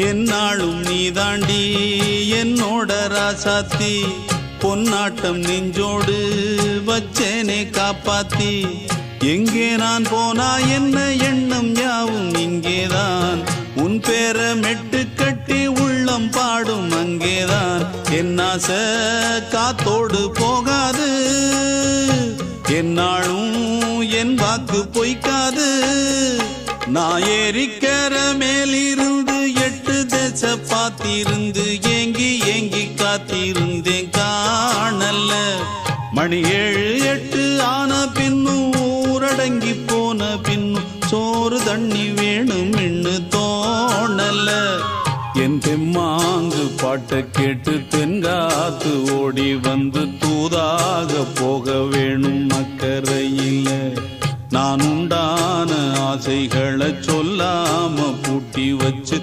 என்னாலும் நீதாண்டி என்னோட ராசாத்தி பொன்னாட்டம் நெஞ்சோடு வச்சேனே காப்பாத்தி எங்கே நான் போனா என்ன எண்ணம் யாவும் இங்கேதான் உன் பேர மெட்டு கட்டி உள்ளம் பாடும் அங்கேதான் என் ஆசை காத்தோடு போகாது என்னாலும் என் வாக்கு பொய்க்காது நான் ஏறிக்கிற மேலிருந்து 8 தேச பார்த்திருந்து ஏங்கி ஏங்கி காத்திருந்தேன் காணல்ல மணி 7 8 ஆன பின்னும் ஊரடங்கி போன பின்னும் சோறு தண்ணி வேணும் என்று தோணல என் தெம்மாங்கு பாட்டை கேட்டு தென்காத்து ஓடி வந்து தூதாக போக வேணும் அக்கறையில் நான் உண்டான ஆசைகளை சொல்லாம பூட்டி வச்சு